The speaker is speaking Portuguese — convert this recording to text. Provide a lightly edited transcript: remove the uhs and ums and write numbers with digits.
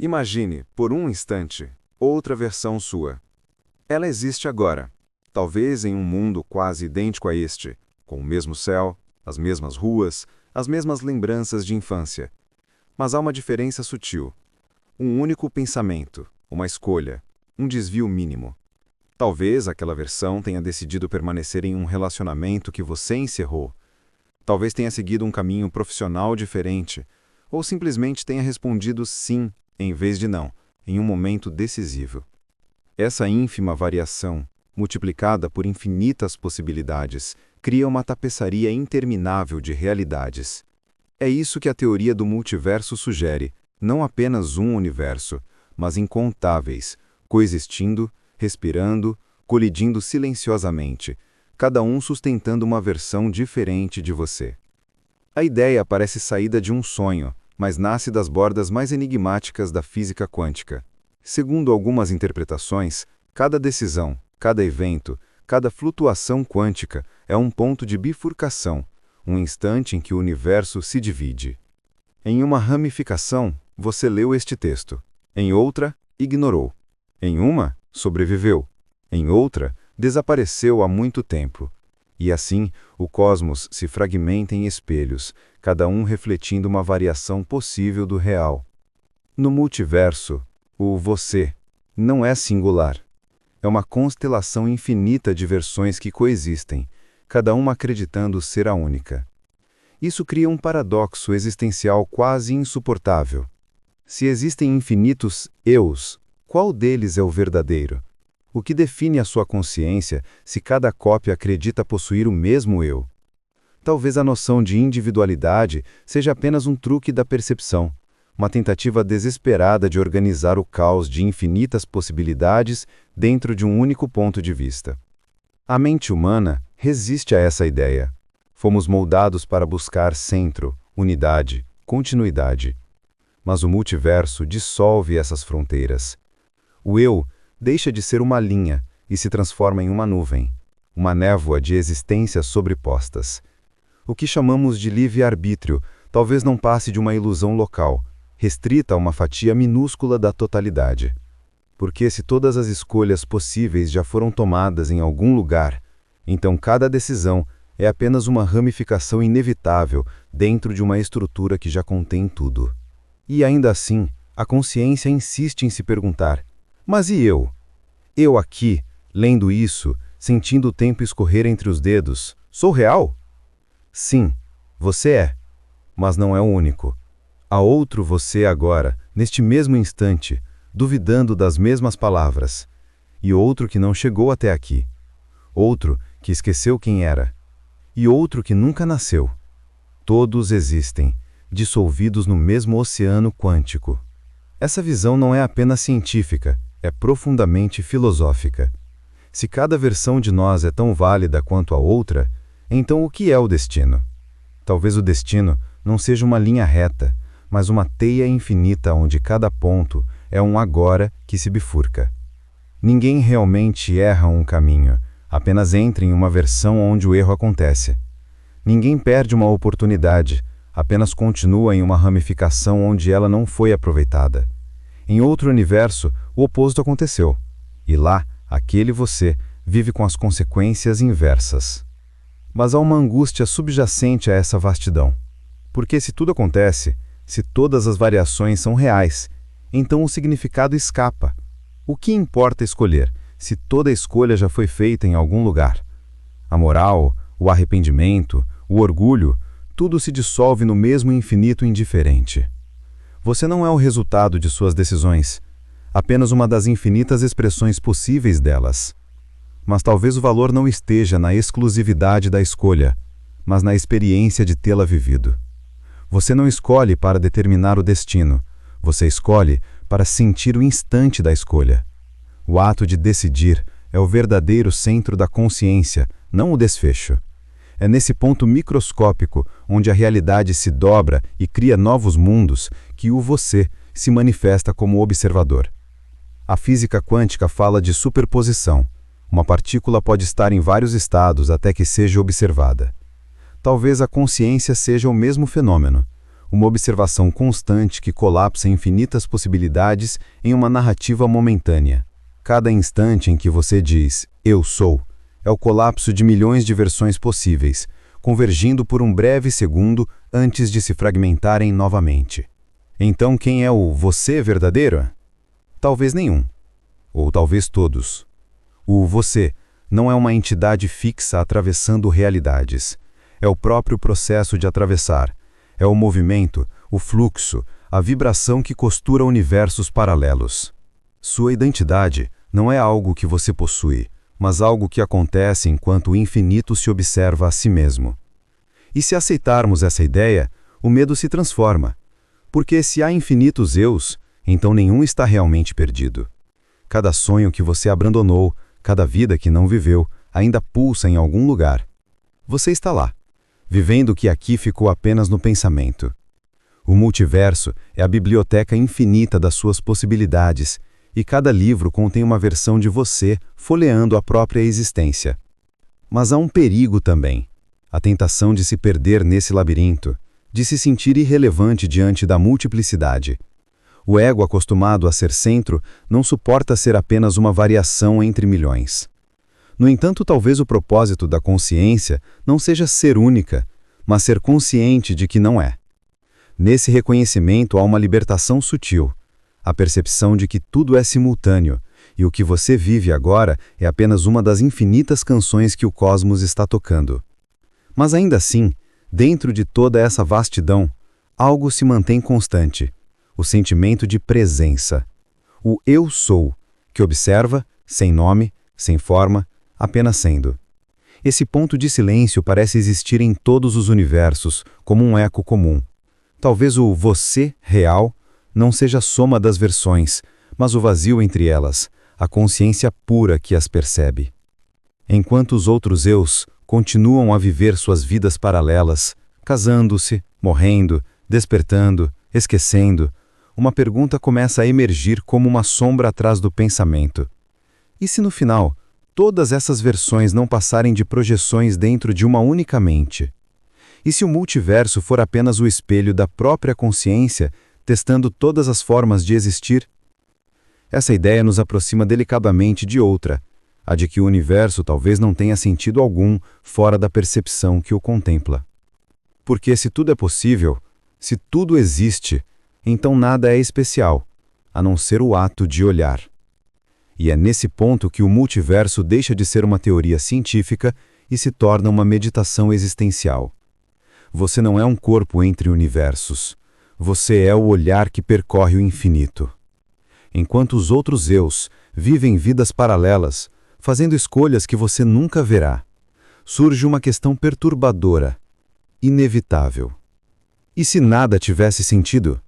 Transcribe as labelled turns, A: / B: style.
A: Imagine, por um instante, outra versão sua. Ela existe agora, talvez em um mundo quase idêntico a este, com o mesmo céu, as mesmas ruas, as mesmas lembranças de infância. Mas há uma diferença sutil. Um único pensamento, uma escolha, um desvio mínimo. Talvez aquela versão tenha decidido permanecer em um relacionamento que você encerrou. Talvez tenha seguido um caminho profissional diferente, ou simplesmente tenha respondido sim, em vez de não, em um momento decisivo. Essa ínfima variação, multiplicada por infinitas possibilidades, cria uma tapeçaria interminável de realidades. É isso que a teoria do multiverso sugere, não apenas um universo, mas incontáveis, coexistindo, respirando, colidindo silenciosamente, cada um sustentando uma versão diferente de você. A ideia parece saída de um sonho, mas nasce das bordas mais enigmáticas da física quântica. Segundo algumas interpretações, cada decisão, cada evento, cada flutuação quântica é um ponto de bifurcação, um instante em que o universo se divide. Em uma ramificação, você leu este texto. Em outra, ignorou. Em uma, sobreviveu. Em outra, desapareceu há muito tempo. E assim, o cosmos se fragmenta em espelhos, cada um refletindo uma variação possível do real. No multiverso, o você não é singular. É uma constelação infinita de versões que coexistem, cada uma acreditando ser a única. Isso cria um paradoxo existencial quase insuportável. Se existem infinitos eus, qual deles é o verdadeiro? O que define a sua consciência se cada cópia acredita possuir o mesmo eu? Talvez a noção de individualidade seja apenas um truque da percepção, uma tentativa desesperada de organizar o caos de infinitas possibilidades dentro de um único ponto de vista. A mente humana resiste a essa ideia. Fomos moldados para buscar centro, unidade, continuidade. Mas o multiverso dissolve essas fronteiras. O eu deixa de ser uma linha e se transforma em uma nuvem, uma névoa de existências sobrepostas. O que chamamos de livre-arbítrio talvez não passe de uma ilusão local, restrita a uma fatia minúscula da totalidade. Porque se todas as escolhas possíveis já foram tomadas em algum lugar, então cada decisão é apenas uma ramificação inevitável dentro de uma estrutura que já contém tudo. E ainda assim, a consciência insiste em se perguntar: mas e eu? Eu aqui, lendo isso, sentindo o tempo escorrer entre os dedos, sou real? Sim, você é, mas não é o único. Há outro você agora, neste mesmo instante, duvidando das mesmas palavras. E outro que não chegou até aqui. Outro que esqueceu quem era. E outro que nunca nasceu. Todos existem, dissolvidos no mesmo oceano quântico. Essa visão não é apenas científica, é profundamente filosófica. Se cada versão de nós é tão válida quanto a outra, então o que é o destino? Talvez o destino não seja uma linha reta, mas uma teia infinita onde cada ponto é um agora que se bifurca. Ninguém realmente erra um caminho, apenas entra em uma versão onde o erro acontece. Ninguém perde uma oportunidade, apenas continua em uma ramificação onde ela não foi aproveitada. Em outro universo, o oposto aconteceu. E lá, aquele você vive com as consequências inversas. Mas há uma angústia subjacente a essa vastidão. Porque se tudo acontece, se todas as variações são reais, então o significado escapa. O que importa escolher, se toda escolha já foi feita em algum lugar? A moral, o arrependimento, o orgulho, tudo se dissolve no mesmo infinito indiferente. Você não é o resultado de suas decisões, apenas uma das infinitas expressões possíveis delas. Mas talvez o valor não esteja na exclusividade da escolha, mas na experiência de tê-la vivido. Você não escolhe para determinar o destino, você escolhe para sentir o instante da escolha. O ato de decidir é o verdadeiro centro da consciência, não o desfecho. É nesse ponto microscópico, onde a realidade se dobra e cria novos mundos, que o você se manifesta como observador. A física quântica fala de superposição. Uma partícula pode estar em vários estados até que seja observada. Talvez a consciência seja o mesmo fenômeno. uma observação constante que colapsa infinitas possibilidades em uma narrativa momentânea. Cada instante em que você diz "eu sou" é o colapso de milhões de versões possíveis, convergindo por um breve segundo antes de se fragmentarem novamente. Então quem é o você verdadeiro? Talvez nenhum. Ou talvez todos. O você não é uma entidade fixa atravessando realidades. É o próprio processo de atravessar. É o movimento, o fluxo, a vibração que costura universos paralelos. Sua identidade não é algo que você possui, mas algo que acontece enquanto o infinito se observa a si mesmo. E se aceitarmos essa ideia, o medo se transforma. Porque se há infinitos eus, então nenhum está realmente perdido. Cada sonho que você abandonou, cada vida que não viveu, ainda pulsa em algum lugar. Você está lá, vivendo o que aqui ficou apenas no pensamento. O multiverso é a biblioteca infinita das suas possibilidades, e cada livro contém uma versão de você folheando a própria existência. Mas há um perigo também, a tentação de se perder nesse labirinto, de se sentir irrelevante diante da multiplicidade. O ego acostumado a ser centro não suporta ser apenas uma variação entre milhões. No entanto, talvez o propósito da consciência não seja ser única, mas ser consciente de que não é. Nesse reconhecimento há uma libertação sutil, a percepção de que tudo é simultâneo, e o que você vive agora é apenas uma das infinitas canções que o cosmos está tocando. Mas ainda assim, dentro de toda essa vastidão, algo se mantém constante, o sentimento de presença. O eu sou, que observa, sem nome, sem forma, apenas sendo. Esse ponto de silêncio parece existir em todos os universos, como um eco comum. Talvez o você real não seja a soma das versões, mas o vazio entre elas, a consciência pura que as percebe. Enquanto os outros eus continuam a viver suas vidas paralelas, casando-se, morrendo, despertando, esquecendo, uma pergunta começa a emergir como uma sombra atrás do pensamento. E se no final, todas essas versões não passarem de projeções dentro de uma única mente? E se o multiverso for apenas o espelho da própria consciência, testando todas as formas de existir? Essa ideia nos aproxima delicadamente de outra, a de que o universo talvez não tenha sentido algum fora da percepção que o contempla. Porque se tudo é possível, se tudo existe, então nada é especial, a não ser o ato de olhar. E é nesse ponto que o multiverso deixa de ser uma teoria científica e se torna uma meditação existencial. Você não é um corpo entre universos. Você é o olhar que percorre o infinito. Enquanto os outros eus vivem vidas paralelas, fazendo escolhas que você nunca verá, surge uma questão perturbadora, inevitável. E se nada tivesse sentido?